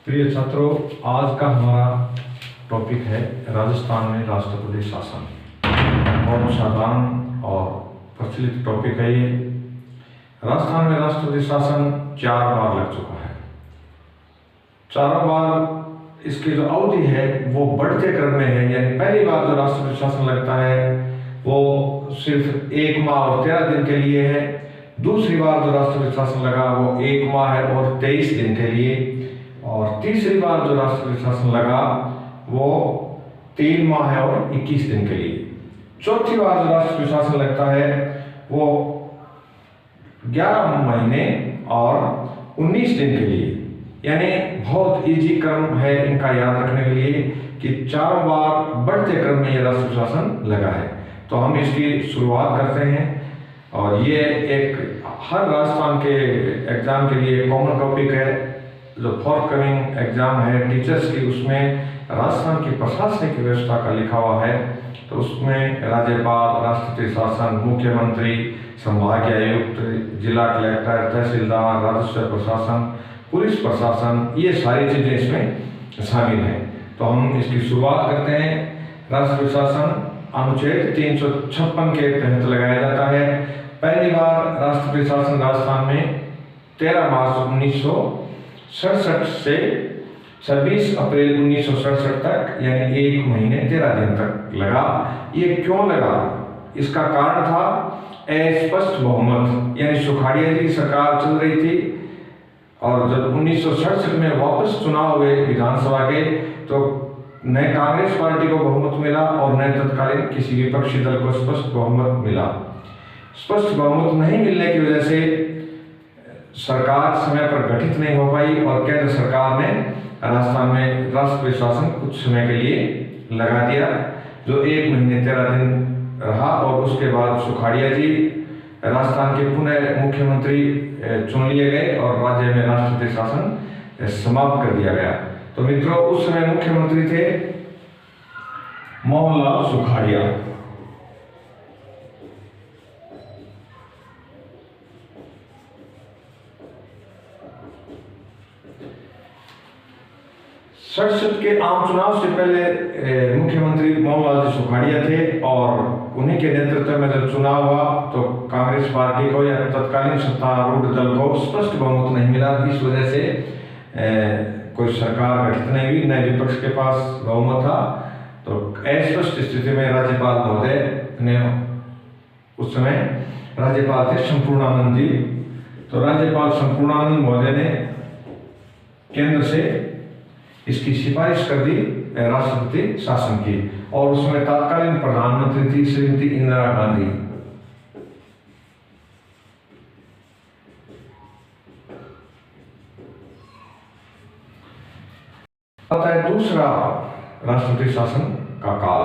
प्रिय छात्रों, आज का हमारा टॉपिक है राजस्थान में राष्ट्रपति शासन। बहुत साधारण और प्रचलित टॉपिक है ये। राजस्थान में राष्ट्रपति शासन 4 बार लग चुका है। चारों बार इसकी जो अवधि है वो बढ़ते क्रम में है। यानी पहली बार जो राष्ट्रपति शासन लगता है वो सिर्फ 1 माह और 13 दिन के लिए है। दूसरी बार जो राष्ट्रपति शासन लगा वो 1 माह है और 23 दिन के लिए। और तीसरी बार जो राष्ट्रपति शासन लगा वो 3 माह है और 21 दिन के लिए। चौथी बार जो राष्ट्रपति शासन लगता है वो 11 महीने और 19 दिन के लिए। यानी बहुत इजी क्रम है इनका याद रखने के लिए कि 4 बार बढ़ते क्रम में यह राष्ट्रपति शासन लगा है। तो हम इसकी शुरुआत करते हैं। और ये एक हर राजस्थान के एग्जाम के लिए कॉमन टॉपिक है। जो फॉरकमिंग एग्जाम है टीचर्स की, उसमें राजस्थान की प्रशासनिक व्यवस्था का लिखा हुआ है। तो उसमें राज्यपाल, राष्ट्रपति शासन, मुख्यमंत्री, संभागीय आयुक्त, जिला कलेक्टर, तहसीलदार, राजस्व प्रशासन, पुलिस प्रशासन, ये सारी चीजें इसमें शामिल हैं। तो हम इसकी शुरुआत करते हैं। राष्ट्रपति शासन अनुच्छेद 356 के तहत लगाया जाता है। पहली बार राष्ट्रपति शासन राजस्थान में 13 मार्च 1967 से 26 अप्रैल 1967 तक, यानी 1 महीने 13 दिन तक लगा। ये क्यों लगा? इसका कारण था अस्पष्ट बहुमत, यानी सुखाड़िया जी सरकार चल रही थी। और जब 1967 में वापस चुनाव हुए विधानसभा के, तो न कांग्रेस पार्टी को बहुमत मिला और न तत्कालीन किसी विपक्षी दल को स्पष्ट बहुमत मिला। स्पष्ट बहुमत नहीं मिलने की वजह से सरकार समय पर गठित नहीं हो पाई और केंद्र सरकार ने राजस्थान में राष्ट्रपति शासन कुछ समय के लिए लगा दिया, जो 1 महीने 13 दिन रहा। और उसके बाद सुखाड़िया जी राजस्थान के पुनः मुख्यमंत्री चुन लिए गए और राज्य में राष्ट्रपति शासन समाप्त कर दिया गया। तो मित्रों, उस समय मुख्यमंत्री थे मोहनलाल सुखाड़िया। संसद के आम चुनाव से पहले मुख्यमंत्री मोहनलाल जी सुखाड़िया थे और उन्हीं के नेतृत्व में जब चुनाव हुआ तो कांग्रेस पार्टी को या तत्कालीन सत्तारूढ़ दल को स्पष्ट बहुमत नहीं मिला। इस वजह से कोई सरकार गठित नहीं हुई, न विपक्ष के पास बहुमत था। तो अस्पष्ट स्थिति में राज्यपाल महोदय ने, उस समय राज्यपाल थे संपूर्णानंद जी, तो राज्यपाल संपूर्णानंद महोदय ने केंद्र से इसकी सिफारिश कर दी राष्ट्रपति शासन की। और उसमें तत्कालीन प्रधानमंत्री थी श्रीमती इंदिरा गांधी। आता है दूसरा राष्ट्रपति शासन का काल।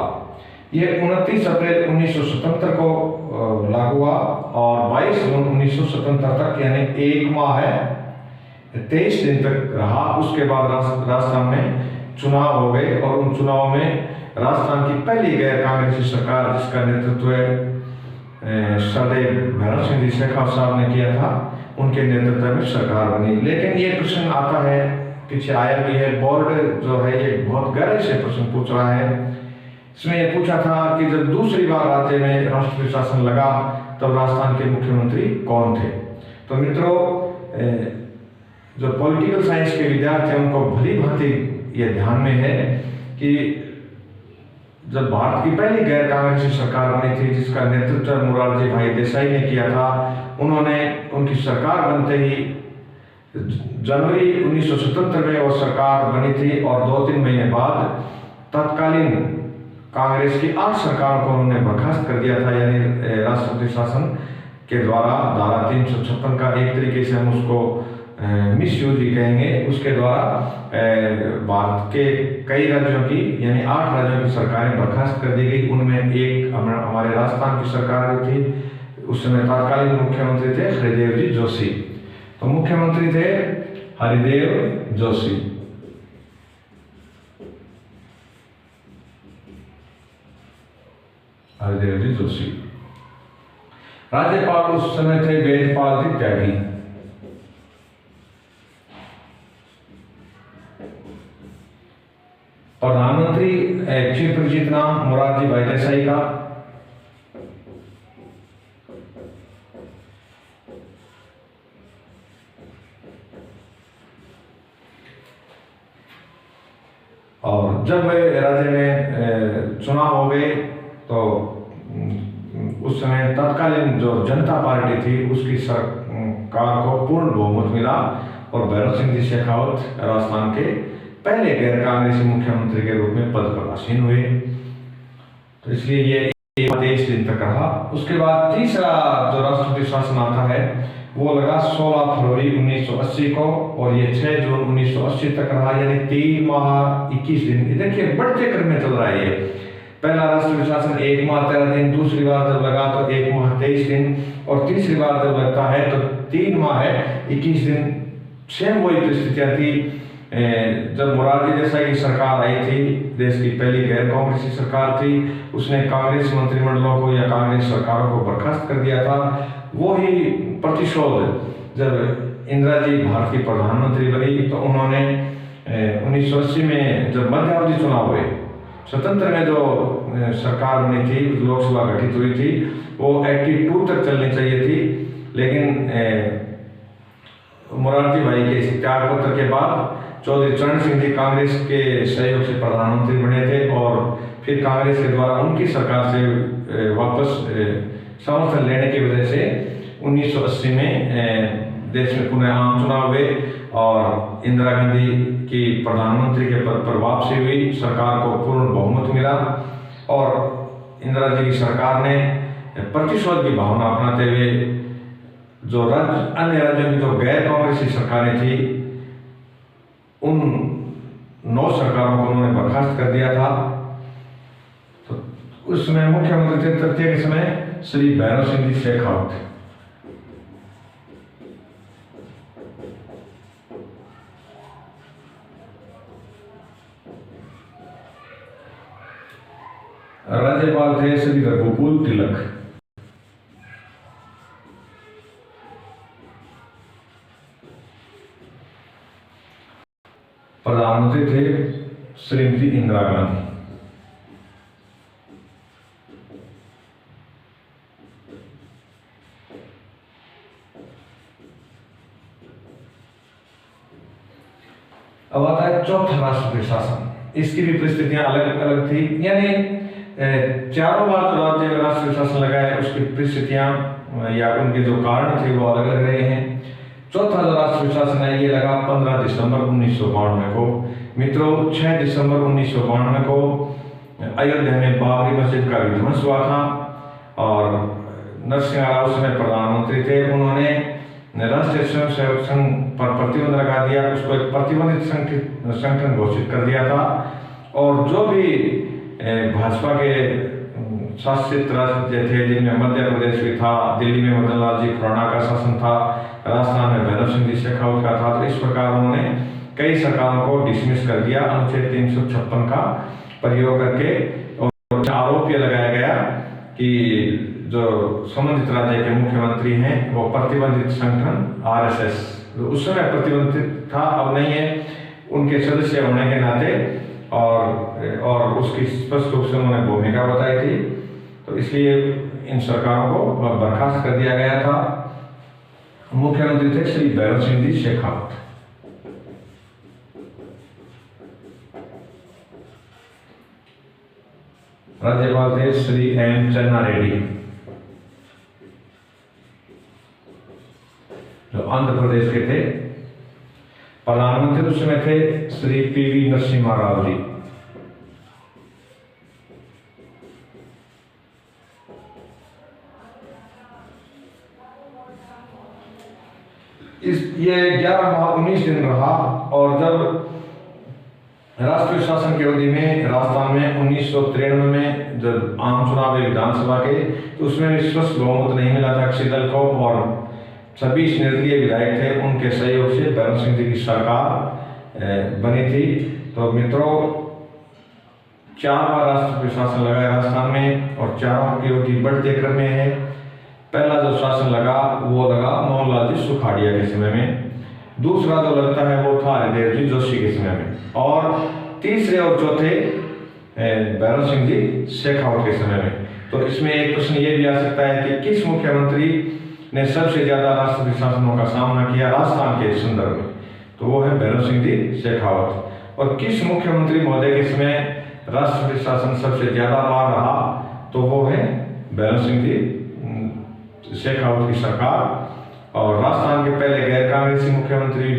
ये 29 अप्रैल 1977 को लागू हुआ और 22 जून 1977 तक, यानी 1 माह है 23 दिन तक रहा। उसके बाद राजस्थान में चुनाव हो गए और उन चुनाव में राजस्थान की पहली गैर कांग्रेसी सरकार, जिसका नेतृत्व सरदेव भैरव सिंह जी शेखावत साहब ने किया था, उनके नेतृत्व में सरकार बनी। लेकिन ये प्रश्न आता है, पीछे आया भी है, बोर्ड जो है ये बहुत गहराई से प्रश्न पूछ रहा है। इसमें यह पूछा था कि जब दूसरी बार राज्य में राष्ट्रपति शासन लगा तब राजस्थान के मुख्यमंत्री कौन थे? तो मित्रों, जो पॉलिटिकल साइंस के विद्यार्थी हैं उनको भली भांति ये ध्यान में है कि जब भारत की पहली गैर कांग्रेसी सरकार बनी थी, जिसका नेतृत्व मोरारजी भाई देसाई ने किया था, उन्होंने, उनकी सरकार बनते ही जनवरी 1977 में वो सरकार बनी थी और 2-3 महीने बाद तत्कालीन कांग्रेस की 8 सरकारों को उन्होंने बर्खास्त कर दिया था। यानी राष्ट्रपति शासन के द्वारा धारा 356 का एक तरीके से हम उसको मिस यूज ही कहेंगे, उसके द्वारा भारत के कई राज्यों की, यानी 8 राज्यों की सरकारें बर्खास्त कर दी गई। उनमें एक हमारे राजस्थान की सरकार थी। उस समय तत्कालीन मुख्यमंत्री थे हरिदेव जी जोशी। तो मुख्यमंत्री थे हरिदेव जोशी। हरिदेव जी जोशी। राज्यपाल उस समय थे वेदपाल जी त्यागी। प्रधानमंत्री चिर परिचित नाम मोरारजी भाई देसाई का। और जब राज्य में चुनाव हो गए तो उस समय तत्कालीन जो जनता पार्टी थी उसकी सरकार को पूर्ण बहुमत मिला और भैरव सिंह जी शेखावत राजस्थान के पहले गैर कांग्रेसी मुख्यमंत्री के रूप में पद पर आसीन हुए। तो इसलिए ये 23 दिन तक रहा। उसके बाद तीसरा जो राष्ट्रपति शासन आता है वो लगा 16 फरवरी 1980 को और ये 6 जून 1980 तक रहा, यानी 3 माह 21 दिन। देखिए बढ़ते क्रम में चल रहा है ये। पहला राष्ट्रपति शासन 1 माह 13 दिन, दूसरी बार जब लगा तो 1 माह 23 दिन और तीसरी बार जब लगता है तो 3 माह 21 दिन। सेम वही परिस्थितियां थी जब मोरारजी देसाई की सरकार आई थी, देश की पहली गैर कांग्रेसी सरकार थी। उसने कांग्रेस मंत्रिमंडलों को या कांग्रेस सरकारों को बर्खास्त कर दिया था। वो ही प्रतिशोध जब इंदिरा जी भारत की प्रधानमंत्री बनी तो उन्होंने 1980 में जब मध्यावधि चुनाव हुए, स्वतंत्र में जो सरकार बनी थी, लोकसभा गठित हुई थी, वो 82 तक चलनी चाहिए थी। लेकिन मोरारजी भाई के इस त्याग पत्र के बाद चौधरी चरण सिंह जी कांग्रेस के सहयोग से प्रधानमंत्री बने थे और फिर कांग्रेस के द्वारा उनकी सरकार से वापस समर्थन लेने की वजह से 1980 में देश में पुनः आम चुनाव हुए और इंदिरा गांधी की प्रधानमंत्री के पद पर वापसी हुई। सरकार को पूर्ण बहुमत मिला और इंदिरा जी की सरकार ने प्रतिशोध की भावना अपनाते हुए जो अन्य राज्यों की जो गैर कांग्रेसी सरकारें थी उन 9 सरकारों को उन्होंने बर्खास्त कर दिया था। तो उस समय मुख्यमंत्री थे तृतीय के समय श्री भैरव सिंह जी शेखावत। राज्यपाल थे श्री रघुकुल तिलक। प्रधानमंत्री थे श्रीमती इंदिरा गांधी। अब आता है चौथा राष्ट्रपति शासन। इसकी भी परिस्थितियां अलग अलग थी, यानी चारों बार जो राज्य में राष्ट्रपति शासन लगाया उसकी परिस्थितियां या उनके जो कारण थे वो अलग अलग रहे हैं। चौथा जो राष्ट्रपति शासन है ये लगा 15 दिसंबर 1992 को। मित्रों 6 दिसंबर 1992 को अयोध्या में बाबरी मस्जिद का विध्वंस हुआ था और नरसिंह राव उस समय प्रधानमंत्री थे। उन्होंने राष्ट्रीय स्वयंसेवक संघ पर प्रतिबंध लगा दिया, उसको एक प्रतिबंधित संगठन घोषित कर दिया था और जो भी भाजपा के शासित राज्य थे जिनमें मध्य प्रदेश भी था, दिल्ली में मदन लाल जी खुराना का शासन था, राजस्थान में भैरव सिंह जी शेखावत का था, तो इस प्रकार उन्होंने कई सरकारों को डिसमिस कर दिया अनुच्छेद 356 का प्रयोग करके। और आरोप ये लगाया गया कि जो संबंधित राज्य के मुख्यमंत्री हैं वो प्रतिबंधित संगठन RSS, उस समय प्रतिबंधित था, अब नहीं है, उनके सदस्य होने के नाते और उसकी स्पष्ट रूप से उन्होंने भूमिका बताई थी, तो इसलिए इन सरकारों को बर्खास्त कर दिया गया था। मुख्यमंत्री थे श्री भैरव सिंह जी शेखावत। राज्यपाल थे श्री M चन्ना रेड्डी जो आंध्र प्रदेश के थे। प्रधानमंत्री उस समय थे श्री PV नरसिम्हा राव जी। ये 11 माह 19 दिन रहा और जब राष्ट्रीय शासन की अवधि में राजस्थान में 1993 में जब आम चुनाव हुए विधानसभा के, तो उसमें स्पष्ट बहुमत नहीं मिला था अकाली दल को और 26 निर्दलीय विधायक थे, उनके सहयोग से भैरव सिंह जी की सरकार बनी थी। तो मित्रों 4 बार राष्ट्रपति शासन लगा राजस्थान में और चारों की अवधि बढ़ते क्रम में है। पहला जो शासन लगा वो लगा मोहनलाल जी सुखाड़िया के समय में दूसरा जो लगता है वो था हरिदेव जी जोशी के समय में, और तीसरे और चौथे भैरव सिंह जी शेखावत के समय में। तो इसमें एक प्रश्न ये भी आ सकता है कि किस मुख्यमंत्री ने सबसे ज्यादा राष्ट्रपति शासनों का सामना किया राजस्थान के संदर्भ में, तो वो है भैरव सिंह जी शेखावत। और किस मुख्यमंत्री महोदय के समय राष्ट्रपति शासन सबसे ज्यादा बार रहा, तो वो है भैरव सिंह जी शेखावत की सरकार। और राजस्थान के पहले गैर कांग्रेसी मुख्यमंत्री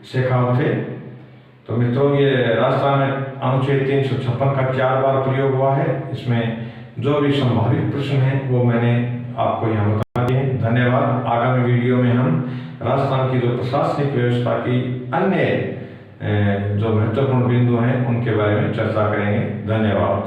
शेखावत थे। तो मित्रों, ये राजस्थान में अनुच्छेद 356 का 4 बार प्रयोग हुआ है। इसमें जो भी संभावित प्रश्न है वो मैंने आपको यहाँ बता दिए। धन्यवाद। आगामी वीडियो में हम राजस्थान की जो प्रशासनिक व्यवस्था की अन्य जो महत्वपूर्ण बिंदु हैं उनके बारे में चर्चा करेंगे। धन्यवाद।